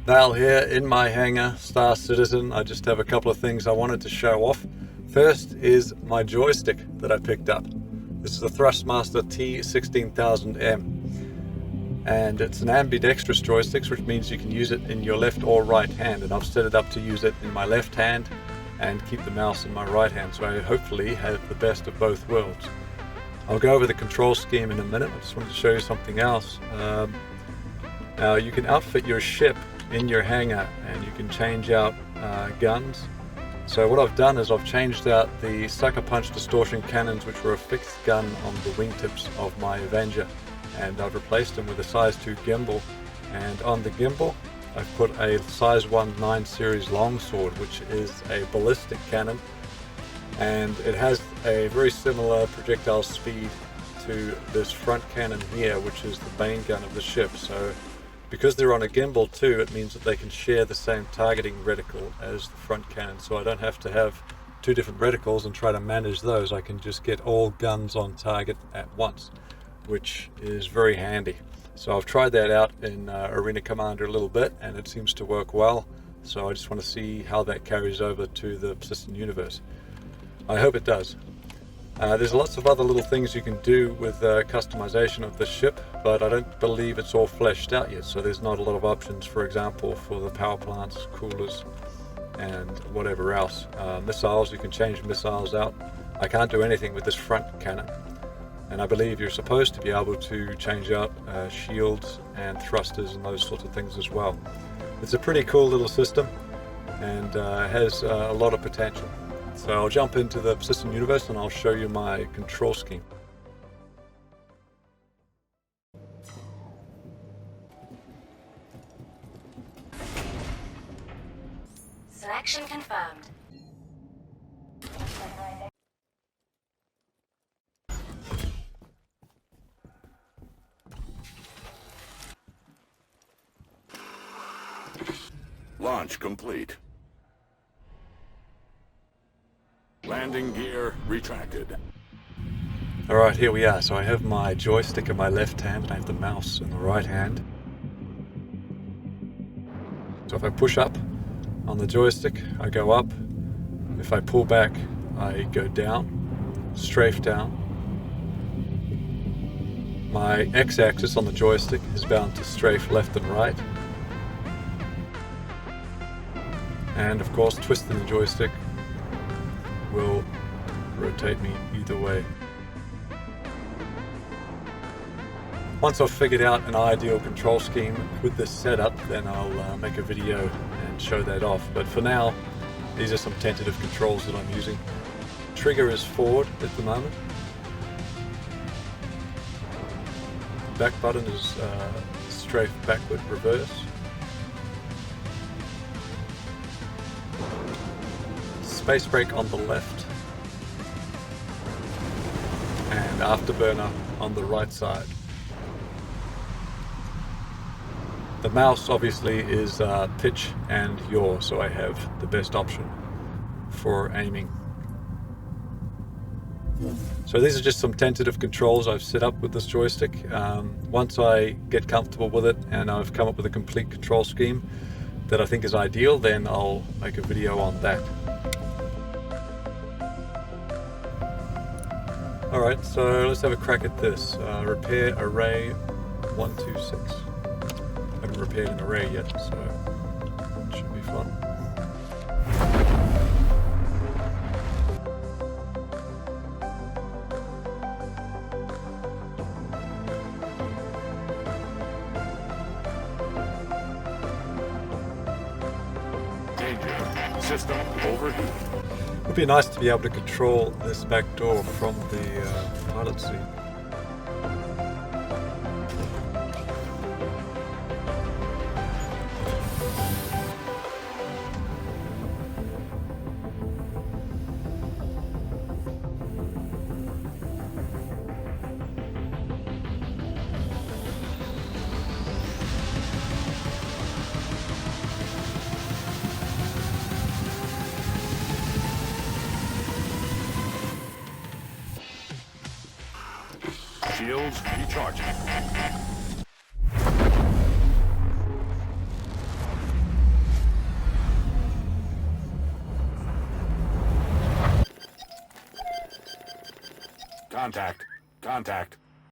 Now here in my hangar, Star Citizen, I just have a couple of things I wanted to show off. First is my joystick that I picked up. This is the Thrustmaster T.16000m. And it's an ambidextrous joystick, which means you can use it in your left or right hand. And I've set it up to use it in my left hand and keep the mouse in my right hand. So I hopefully have the best of both worlds. I'll go over the control scheme in a minute. I just wanted to show you something else. Now you can outfit your ship in your hangar and you can change out guns. So what I've done is I've changed out the sucker punch distortion cannons, which were a fixed gun on the wingtips of my Avenger, and I've replaced them with a size 2 gimbal. And on the gimbal I've put a size 1 9 series longsword, which is a ballistic cannon, and it has a very similar projectile speed to this front cannon here, which is the main gun of the ship. So because they're on a gimbal too, it means that they can share the same targeting reticle as the front cannon, so I don't have to have two different reticles and try to manage those. I can just get all guns on target at once, which is very handy. So I've tried that out in Arena Commander a little bit and it seems to work well, so I just want to see how that carries over to the Persistent Universe. I hope it does. There's lots of other little things you can do with customization of the ship, but I don't believe it's all fleshed out yet, so there's not a lot of options, for example, for the power plants, coolers, and whatever else. Missiles, you can change missiles out. I can't do anything with this front cannon, and I believe you're supposed to be able to change out shields and thrusters and those sorts of things as well. It's a pretty cool little system and has a lot of potential. So I'll jump into the Persistent Universe and I'll show you my control scheme. Selection confirmed. Launch complete. Landing gear retracted. Alright, here we are. So I have my joystick in my left hand and I have the mouse in the right hand. So if I push up on the joystick, I go up. If I pull back, I go down, strafe down. My x-axis on the joystick is bound to strafe left and right. And of course, twisting the joystick will rotate me either way. Once I've figured out an ideal control scheme with this setup, then I'll make a video and show that off. But for now, these are some tentative controls that I'm using. Trigger is forward at the moment. Back button is strafe backward reverse. Space brake on the left and afterburner on the right side. The mouse obviously is pitch and yaw, so I have the best option for aiming. So these are just some tentative controls I've set up with this joystick. Once I get comfortable with it and I've come up with a complete control scheme that I think is ideal, then I'll make a video on that. Alright, so let's have a crack at this. Repair array 126. I haven't repaired an array yet, so it should be fun. Danger. System overheat. It would be nice to be able to control this back door from the pilot seat. Shields recharging. Contact. Contact.